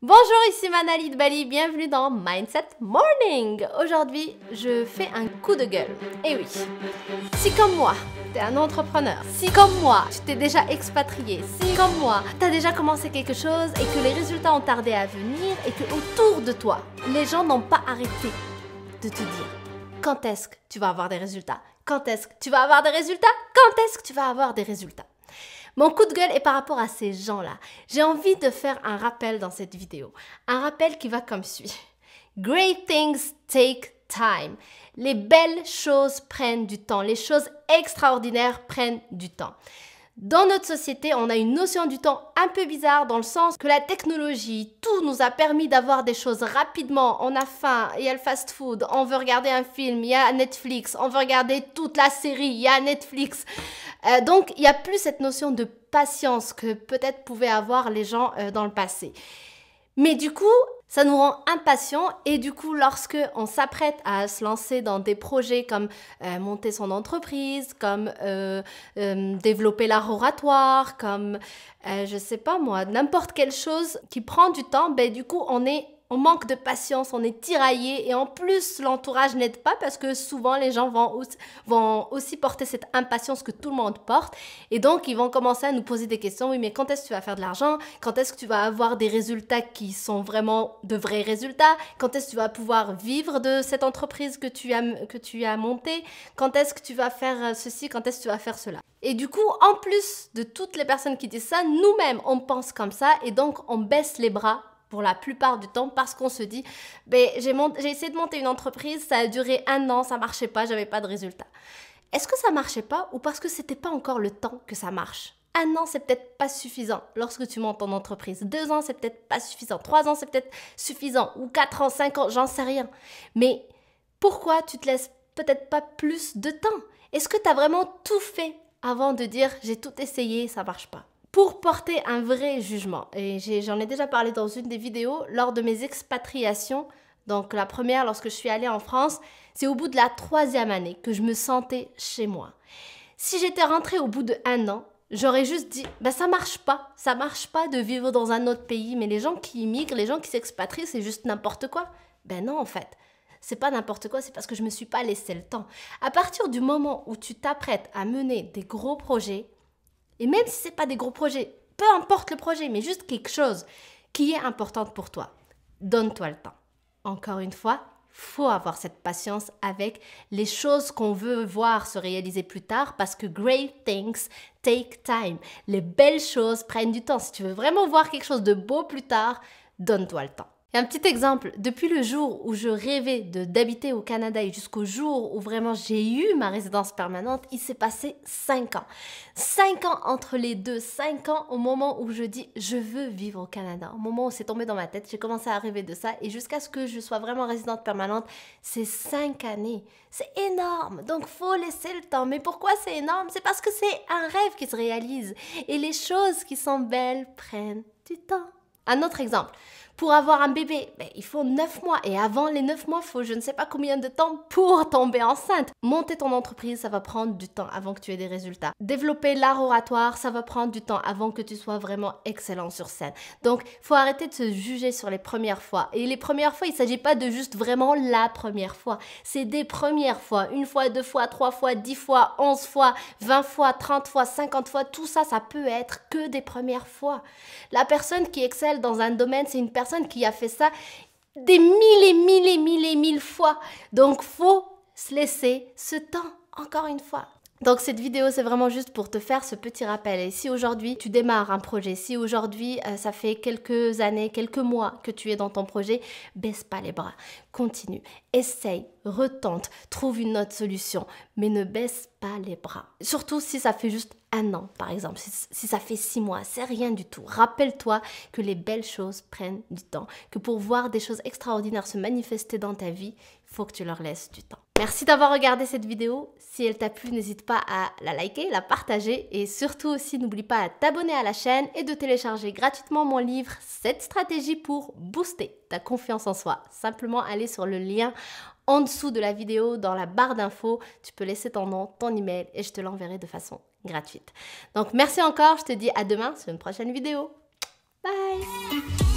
Bonjour, ici Manali de Bali, bienvenue dans Mindset Morning. Aujourd'hui, je fais un coup de gueule. Et oui, si comme moi, t'es un entrepreneur, si comme moi, tu t'es déjà expatrié, si comme moi, t'as déjà commencé quelque chose et que les résultats ont tardé à venir et que autour de toi, les gens n'ont pas arrêté de te dire quand est-ce que tu vas avoir des résultats? Quand est-ce que tu vas avoir des résultats? Quand est-ce que tu vas avoir des résultats? Mon coup de gueule est par rapport à ces gens-là. J'ai envie de faire un rappel dans cette vidéo. Un rappel qui va comme suit. Great things take time. Les belles choses prennent du temps. Les choses extraordinaires prennent du temps. Dans notre société, on a une notion du temps un peu bizarre dans le sens que la technologie, tout nous a permis d'avoir des choses rapidement. On a faim, il y a le fast-food, on veut regarder un film, il y a Netflix, on veut regarder toute la série, il y a Netflix. Donc, il n'y a plus cette notion de patience que peut-être pouvaient avoir les gens dans le passé. Mais du coup, ça nous rend impatients et du coup, lorsque on s'apprête à se lancer dans des projets comme monter son entreprise, comme développer l'art oratoire, comme, je sais pas moi, n'importe quelle chose qui prend du temps, ben du coup, on manque de patience, on est tiraillé et en plus l'entourage n'aide pas parce que souvent les gens vont aussi porter cette impatience que tout le monde porte et donc ils vont commencer à nous poser des questions. Oui, mais quand est-ce que tu vas faire de l'argent? Quand est-ce que tu vas avoir des résultats qui sont vraiment de vrais résultats? Quand est-ce que tu vas pouvoir vivre de cette entreprise que tu as montée? Quand est-ce que tu vas faire ceci? Quand est-ce que tu vas faire cela? Et du coup, en plus de toutes les personnes qui disent ça, nous-mêmes on pense comme ça et donc on baisse les bras pour la plupart du temps parce qu'on se dit ben, j'ai essayé de monter une entreprise, ça a duré 1 an, ça marchait pas, j'avais pas de résultat. Est-ce que ça marchait pas ou parce que c'était pas encore le temps que ça marche? 1 an, c'est peut-être pas suffisant lorsque tu montes ton entreprise. 2 ans, c'est peut-être pas suffisant. 3 ans, c'est peut-être suffisant. Ou 4 ans, 5 ans, j'en sais rien. Mais pourquoi tu te laisses peut-être pas plus de temps? Est-ce que tu as vraiment tout fait avant de dire j'ai tout essayé, ça marche pas? Pour porter un vrai jugement, et j'en ai déjà parlé dans une des vidéos, lors de mes expatriations, donc la première lorsque je suis allée en France, c'est au bout de la 3e année que je me sentais chez moi. Si j'étais rentrée au bout de 1 an, j'aurais juste dit, ben ça marche pas de vivre dans un autre pays, mais les gens qui immigrent, les gens qui s'expatrient, c'est juste n'importe quoi. Ben non en fait. C'est pas n'importe quoi, c'est parce que je me suis pas laissé le temps. À partir du moment où tu t'apprêtes à mener des gros projets, et même si ce n'est pas des gros projets, peu importe le projet, mais juste quelque chose qui est important pour toi, donne-toi le temps. Encore une fois, il faut avoir cette patience avec les choses qu'on veut voir se réaliser plus tard parce que great things take time. Les belles choses prennent du temps. Si tu veux vraiment voir quelque chose de beau plus tard, donne-toi le temps. Et un petit exemple, depuis le jour où je rêvais d'habiter au Canada et jusqu'au jour où vraiment j'ai eu ma résidence permanente, il s'est passé 5 ans. 5 ans entre les deux, 5 ans au moment où je dis je veux vivre au Canada. Au moment où c'est tombé dans ma tête, j'ai commencé à rêver de ça et jusqu'à ce que je sois vraiment résidente permanente, c'est 5 années. C'est énorme, donc faut laisser le temps. Mais pourquoi c'est énorme? C'est parce que c'est un rêve qui se réalise et les choses qui sont belles prennent du temps. Un autre exemple. Pour avoir un bébé, il faut 9 mois. Et avant les 9 mois, il faut je ne sais pas combien de temps pour tomber enceinte. Monter ton entreprise, ça va prendre du temps avant que tu aies des résultats. Développer l'art oratoire, ça va prendre du temps avant que tu sois vraiment excellent sur scène. Donc, il faut arrêter de se juger sur les premières fois. Et les premières fois, il ne s'agit pas de juste vraiment la première fois. C'est des premières fois. 1 fois, 2 fois, 3 fois, 10 fois, 11 fois, 20 fois, 30 fois, 50 fois. Tout ça, ça peut être que des premières fois. La personne qui excelle dans un domaine, c'est une personne qui a fait ça des mille fois. Donc, faut se laisser ce temps, encore une fois. Donc, cette vidéo, c'est vraiment juste pour te faire ce petit rappel. Et si aujourd'hui, tu démarres un projet, si aujourd'hui, ça fait quelques années, quelques mois que tu es dans ton projet, baisse pas les bras. Continue, essaye, retente, trouve une autre solution, mais ne baisse pas les bras. Surtout si ça fait juste 1 an, par exemple, si ça fait 6 mois, c'est rien du tout. Rappelle-toi que les belles choses prennent du temps, que pour voir des choses extraordinaires se manifester dans ta vie, il faut que tu leur laisses du temps. Merci d'avoir regardé cette vidéo. Si elle t'a plu, n'hésite pas à la liker, la partager et surtout aussi n'oublie pas à t'abonner à la chaîne et de télécharger gratuitement mon livre 7 stratégies pour booster ta confiance en soi. Simplement aller sur le lien en dessous de la vidéo dans la barre d'infos. Tu peux laisser ton nom, ton email et je te l'enverrai de façon gratuite. Donc merci encore, je te dis à demain sur une prochaine vidéo. Bye!